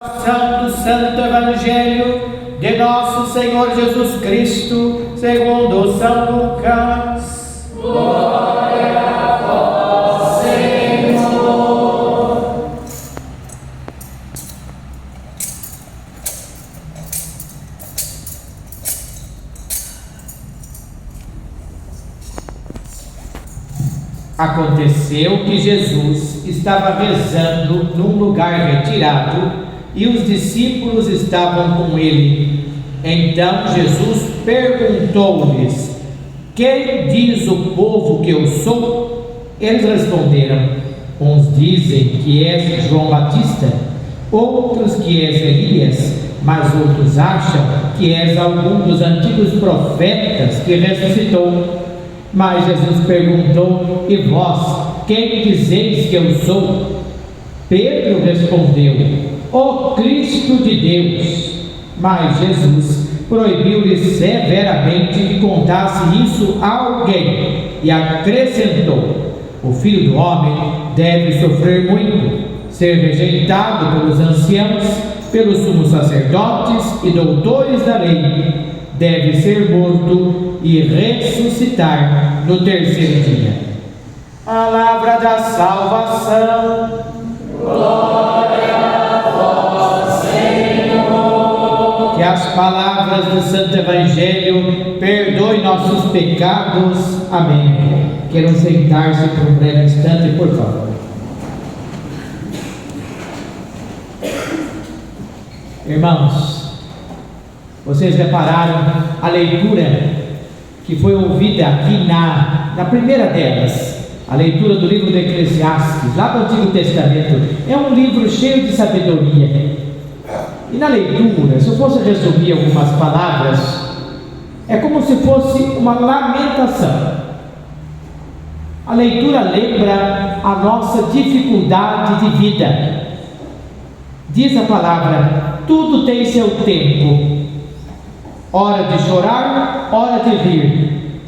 Do Santo Evangelho de nosso Senhor Jesus Cristo, segundo São Lucas. Glória a vós, Senhor. Aconteceu que Jesus estava rezando num lugar retirado e os discípulos estavam com ele. Então Jesus perguntou-lhes: quem diz o povo que eu sou? Eles responderam: uns dizem que és João Batista, outros que és Elias, mas outros acham que és algum dos antigos profetas que ressuscitou. Mas Jesus perguntou: e vós, quem dizeis que eu sou? Pedro respondeu: o Cristo de Deus. Mas Jesus proibiu-lhe severamente que contasse isso a alguém e acrescentou: o Filho do Homem deve sofrer muito, ser rejeitado pelos anciãos, pelos sumos sacerdotes e doutores da lei, deve ser morto e ressuscitar no terceiro dia. Palavra da salvação. Glória a vós, Senhor. Que as palavras do Santo Evangelho perdoem nossos pecados. Amém. Queiram sentar-se por um breve instante, por favor. Irmãos, vocês repararam a leitura que foi ouvida aqui na primeira delas, a leitura do livro do Eclesiastes, lá do Antigo Testamento. É um livro cheio de sabedoria. E na leitura, se eu fosse resumir algumas palavras, é como se fosse uma lamentação. A leitura lembra a nossa dificuldade de vida. Diz a palavra: tudo tem seu tempo. Hora de chorar, hora de rir,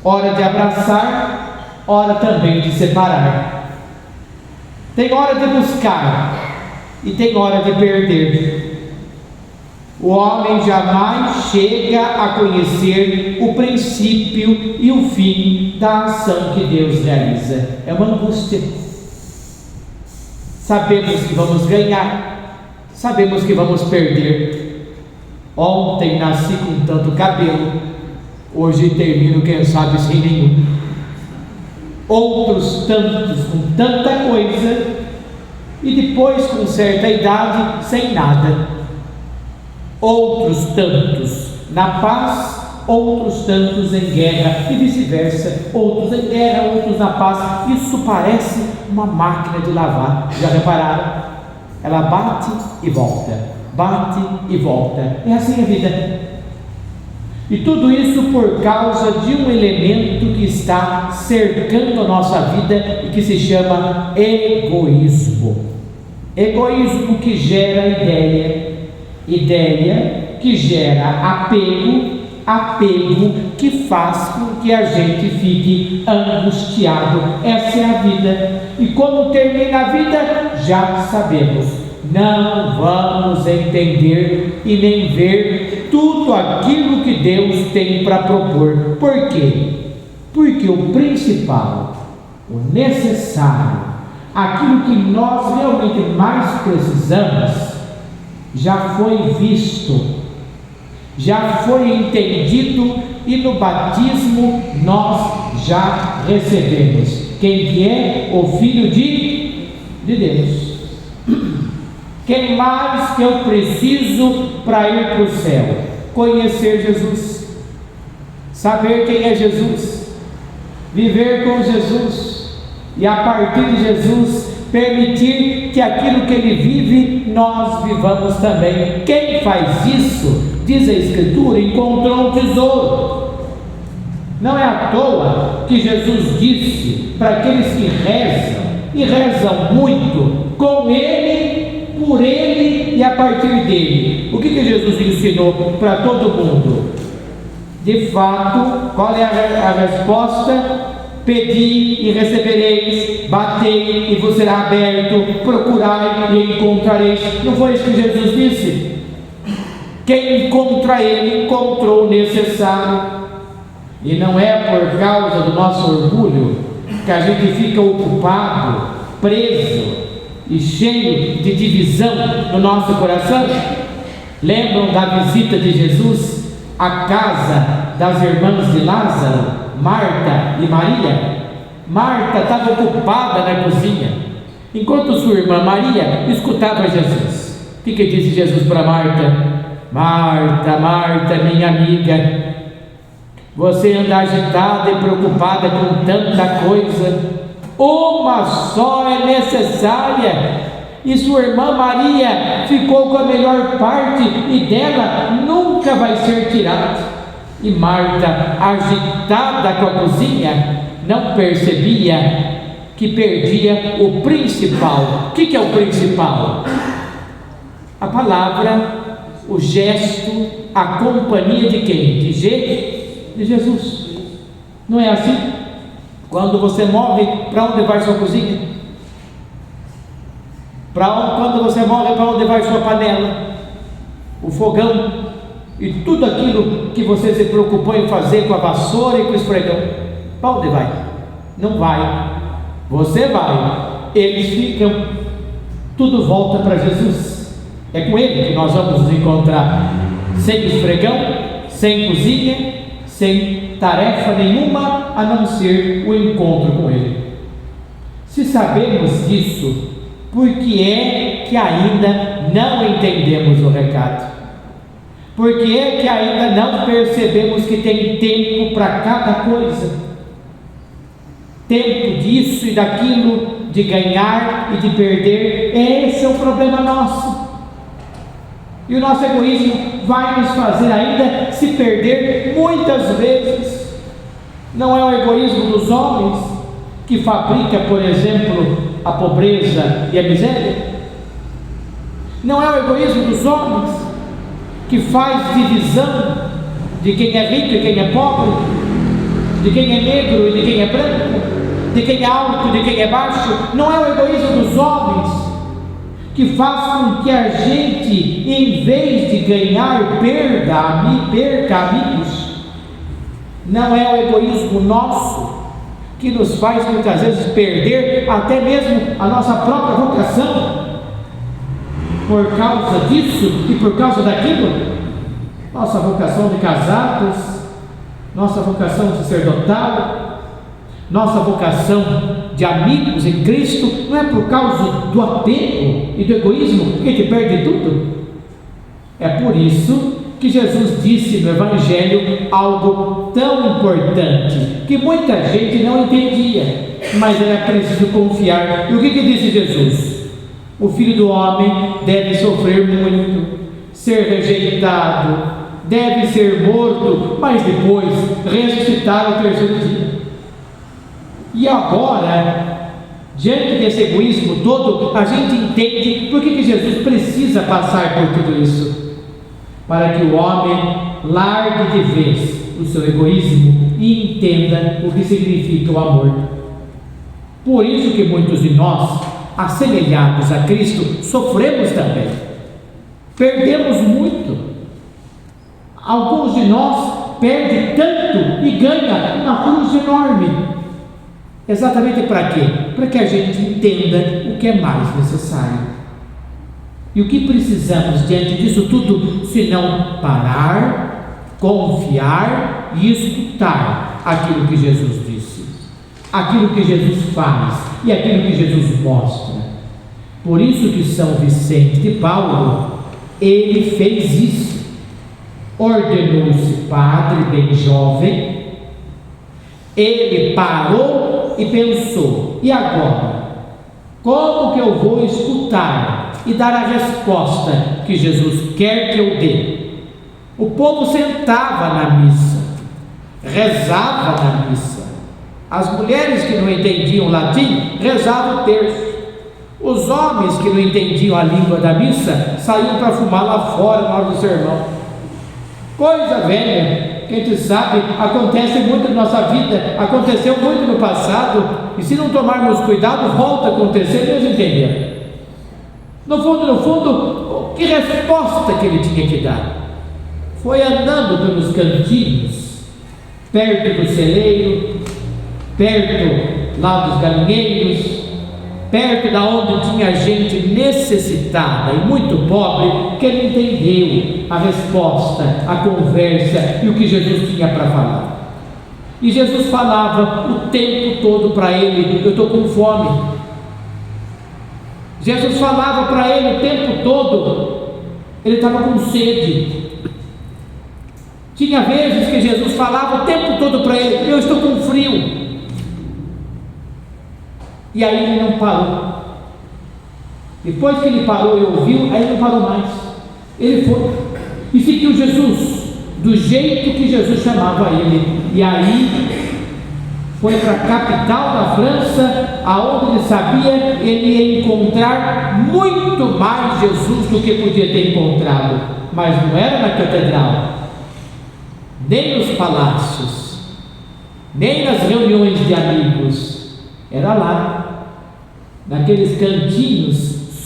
hora de abraçar, hora também de separar. Tem hora de buscar e tem hora de perder. O homem jamais chega a conhecer o princípio e o fim da ação que Deus realiza. É uma angústia. Sabemos que vamos ganhar, sabemos que vamos perder. Ontem nasci com tanto cabelo, hoje termino, quem sabe, sem nenhum. Outros tantos com tanta coisa, e depois, com certa idade, sem nada. Outros tantos na paz, outros tantos em guerra, e vice-versa. Outros em guerra, outros na paz. Isso parece uma máquina de lavar. Já repararam? Ela bate e volta. Bate e volta. É assim a vida. E tudo isso por causa de um elemento que está cercando a nossa vida e que se chama egoísmo. Egoísmo que gera ideia, ideia que gera apego, apego que faz com que a gente fique angustiado. Essa é a vida. E como termina a vida, já sabemos. Não vamos entender e nem ver tudo aquilo que Deus tem para propor. Por quê? Porque o principal, o necessário, aquilo que nós realmente mais precisamos, já foi visto, já foi entendido, e no batismo nós já recebemos. Quem que é? O Filho de Deus. Quem mais que eu preciso para ir para o céu? Conhecer Jesus, saber quem é Jesus, viver com Jesus, e a partir de Jesus permitir que aquilo que Ele vive, nós vivamos também. Quem faz isso, diz a Escritura, encontrou um tesouro. Não é à toa que Jesus disse para aqueles que rezam, e rezam muito, com Ele, por Ele e a partir dele. O que Jesus ensinou para todo mundo? De fato, qual é a resposta? Pedi e recebereis, batei e vos será aberto, procurai e encontrareis. Não foi isso que Jesus disse? Quem encontra Ele, encontrou o necessário. E não é por causa do nosso orgulho que a gente fica ocupado, preso e cheio de divisão no nosso coração. Lembram da visita de Jesus à casa das irmãs de Lázaro, Marta e Maria? Marta estava ocupada na cozinha, enquanto sua irmã Maria escutava Jesus. O que disse Jesus para Marta? Marta, Marta, minha amiga, você anda agitada e preocupada com tanta coisa, uma só é necessária, e sua irmã Maria ficou com a melhor parte, e dela nunca vai ser tirada. E Marta, agitada com a cozinha, não percebia que perdia o principal. O que é o principal? A palavra, o gesto, a companhia de quem? De Jesus. Não é assim? Quando você morre, para onde vai sua cozinha? Quando você morre, para onde vai sua panela? O fogão? E tudo aquilo que você se preocupou em fazer com a vassoura e com o esfregão, para onde vai? Não vai. Você vai, eles ficam, tudo volta para Jesus. É com Ele que nós vamos nos encontrar, sem esfregão, sem cozinha, sem tarefa nenhuma, a não ser o encontro com Ele. Se sabemos disso, por que é que ainda não entendemos o recado? Por que é que ainda não percebemos que tem tempo para cada coisa? Tempo disso e daquilo, de ganhar e de perder. Esse é o problema nosso. E o nosso egoísmo vai nos fazer ainda se perder muitas vezes. Não é o egoísmo dos homens que fabrica, por exemplo, a pobreza e a miséria? Não é o egoísmo dos homens que faz divisão de quem é rico e quem é pobre, de quem é negro e de quem é branco, de quem é alto e de quem é baixo? Não é o egoísmo dos homens que faz com que a gente, em vez de ganhar, perca amigos? Não é o egoísmo nosso que nos faz muitas vezes perder até mesmo a nossa própria vocação, por causa disso e por causa daquilo? Nossa vocação de casados, nossa vocação de sacerdotal, nossa vocação de amigos em Cristo, não é por causa do apego e do egoísmo que a gente perde tudo? É por isso que Jesus disse no Evangelho algo tão importante, que muita gente não entendia, mas era preciso confiar. E o que disse Jesus? O Filho do Homem deve sofrer muito, ser rejeitado, deve ser morto, mas depois ressuscitar ao terceiro dia. E agora, diante desse egoísmo todo, a gente entende por que Jesus precisa passar por tudo isso, para que o homem largue de vez o seu egoísmo e entenda o que significa o amor. Por isso que muitos de nós, assemelhados a Cristo, sofremos também, perdemos muito. Alguns de nós perdem tanto e ganham uma cruz enorme. Exatamente para quê? Para que a gente entenda o que é mais necessário. E o que precisamos diante disso tudo, se não parar, confiar e escutar aquilo que Jesus disse, aquilo que Jesus faz e aquilo que Jesus mostra. Por isso que São Vicente de Paulo, ele fez isso. Ordenou-se padre bem jovem. Ele parou e pensou: e agora? Como que eu vou escutar e dar a resposta que Jesus quer que eu dê? O povo sentava na missa, rezava na missa. As mulheres que não entendiam latim rezavam o terço. Os homens que não entendiam a língua da missa saíam para fumar lá fora na hora do sermão. Coisa velha. que a gente sabe, acontece muito na nossa vida, aconteceu muito no passado, e se não tomarmos cuidado, volta a acontecer, Deus entendeu. No fundo, que resposta que ele tinha que dar? Foi andando pelos cantinhos, perto do celeiro, perto lá dos galinheiros, perto da onde tinha gente necessitada e muito pobre, que ele entendeu a resposta, a conversa e o que Jesus tinha para falar. E Jesus falava o tempo todo para ele: eu estou com fome. Jesus falava para ele o tempo todo, ele estava com sede. Tinha vezes que Jesus falava o tempo todo para ele: eu estou com frio. E aí ele não parou. Depois que ele parou e ouviu, aí ele não parou mais. Ele foi e seguiu Jesus, do jeito que Jesus chamava ele. E aí foi para a capital da França, aonde ele sabia ele ia encontrar muito mais Jesus do que podia ter encontrado. Mas não era na catedral, nem nos palácios, nem nas reuniões de amigos. Era lá, naqueles cantinhos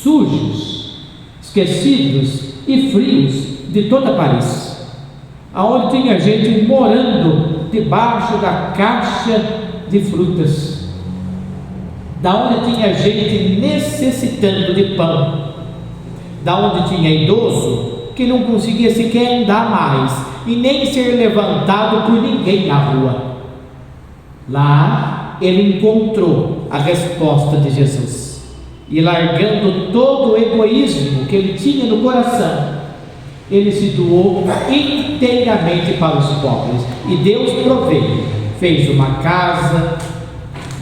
sujos, esquecidos e frios de toda Paris, aonde tinha gente morando debaixo da caixa de frutas, da onde tinha gente necessitando de pão, da onde tinha idoso que não conseguia sequer andar mais e nem ser levantado por ninguém na rua. Lá ele encontrou a resposta de Jesus, e largando todo o egoísmo que ele tinha no coração, ele se doou inteiramente para os pobres. E Deus proveu, fez uma casa,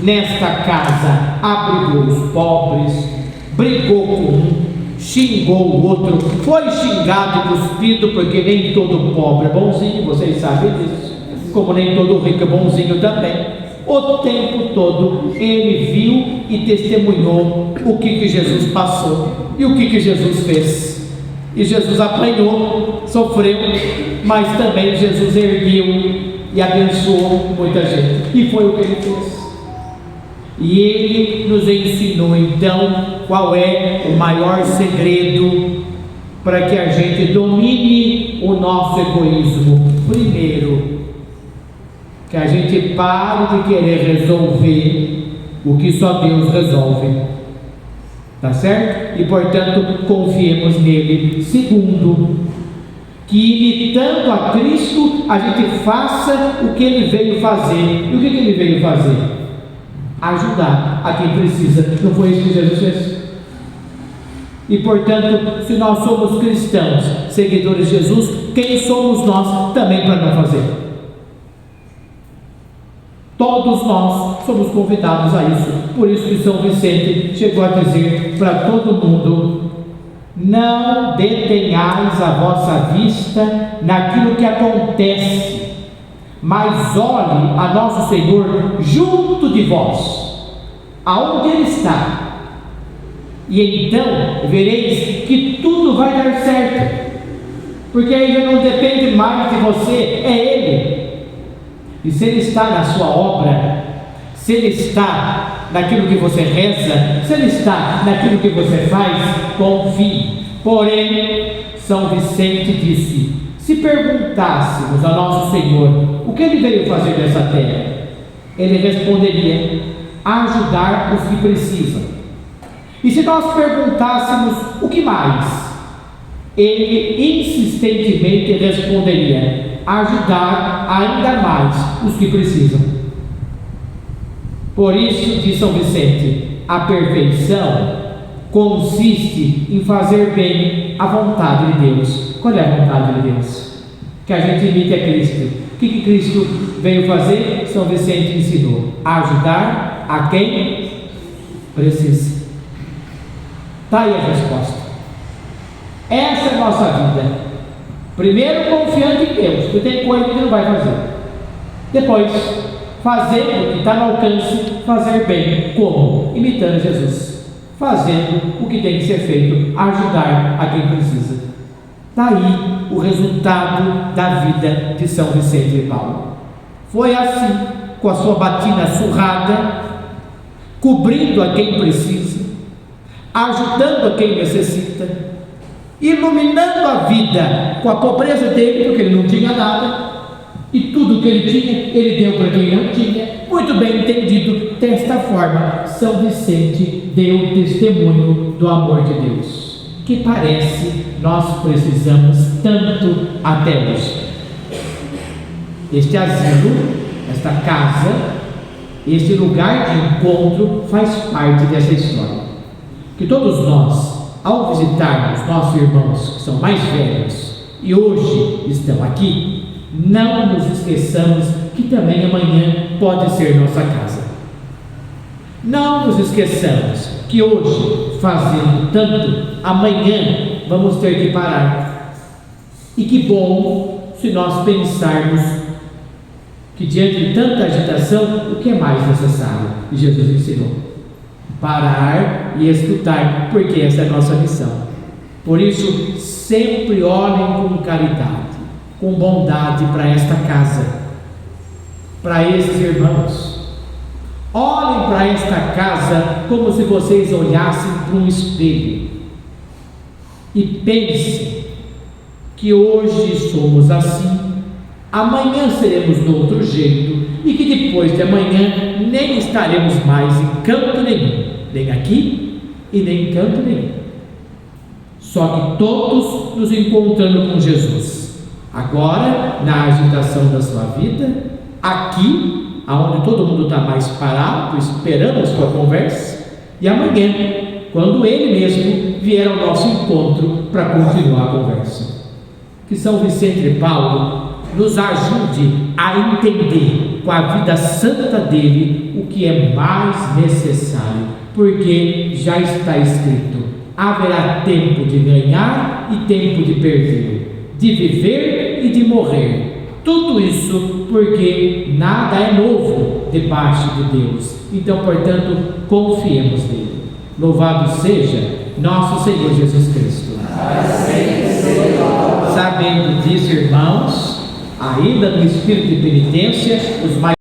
nesta casa abrigou os pobres, brigou com um, xingou o outro, foi xingado e cuspido, porque nem todo pobre é bonzinho, vocês sabem disso, como nem todo rico é bonzinho também. O tempo todo ele viu e testemunhou o que Jesus passou e o que Jesus fez. E Jesus apanhou, sofreu, mas também Jesus ergueu e abençoou muita gente, e foi o que ele fez. E ele nos ensinou então qual é o maior segredo para que a gente domine o nosso egoísmo. Primeiro, que a gente pare de querer resolver o que só Deus resolve, tá certo? E portanto confiemos nele. Segundo, que imitando a Cristo a gente faça o que ele veio fazer. E o que ele veio fazer? Ajudar a quem precisa. Não foi isso que Jesus fez? E portanto, se nós somos cristãos, seguidores de Jesus, quem somos nós também para não fazer? Todos nós somos convidados a isso. Por isso que São Vicente chegou a dizer para todo mundo: não detenhais a vossa vista naquilo que acontece, mas olhe a nosso Senhor junto de vós, aonde Ele está, e então vereis que tudo vai dar certo, porque aí já não depende mais de você, é Ele. E se Ele está na sua obra, se Ele está naquilo que você reza, se Ele está naquilo que você faz, confie. Porém, São Vicente disse: se perguntássemos a nosso Senhor o que Ele veio fazer nessa terra, Ele responderia: ajudar os que precisam. E se nós perguntássemos o que mais, Ele insistentemente responderia: ajudar ainda mais os que precisam. Por isso, diz São Vicente, a perfeição consiste em fazer bem a vontade de Deus. Qual é a vontade de Deus? Que a gente imite a Cristo. O que Cristo veio fazer? São Vicente ensinou: ajudar a quem precisa. Está aí a resposta. Essa é a nossa vida. Primeiro, confiando em Deus, porque tem coisa que Ele não vai fazer. Depois, fazendo o que está no alcance, fazer bem. Como? Imitando Jesus, fazendo o que tem que ser feito, ajudar a quem precisa. Está aí o resultado da vida de São Vicente de Paulo. Foi assim, com a sua batina surrada, cobrindo a quem precisa, ajudando a quem necessita, iluminando a vida com a pobreza dele, porque ele não tinha nada, e tudo que ele tinha, ele deu para quem não tinha. Muito bem entendido, desta forma, São Vicente deu testemunho do amor de Deus, que parece nós precisamos tanto até hoje. Este asilo, esta casa, este lugar de encontro faz parte dessa história. Que todos nós, ao visitarmos nossos irmãos que são mais velhos e hoje estão aqui, não nos esqueçamos que também amanhã pode ser nossa casa. Não nos esqueçamos que hoje, fazendo tanto, amanhã vamos ter que parar. E que bom se nós pensarmos que diante de tanta agitação, o que é mais necessário? E Jesus ensinou: parar e escutar, porque essa é a nossa missão. Por isso, sempre olhem com caridade, com bondade para esta casa, para esses irmãos. Olhem para esta casa como se vocês olhassem para um espelho e pensem que hoje somos assim, amanhã seremos do outro jeito, e que depois de amanhã nem estaremos mais em canto nenhum, nem aqui e nem em canto nenhum, só que todos nos encontrando com Jesus, agora na agitação da sua vida, aqui aonde todo mundo está mais parado, esperando a sua conversa, e amanhã, quando Ele mesmo vier ao nosso encontro para continuar a conversa. Que São Vicente de Paulo nos ajude a entender com a vida santa dele o que é mais necessário, porque já está escrito: haverá tempo de ganhar e tempo de perder, de viver e de morrer. Tudo isso porque nada é novo debaixo de Deus. Então, portanto, confiemos nele. Louvado seja nosso Senhor Jesus Cristo. Sabendo disso, irmãos, ainda no espírito de penitência, os mais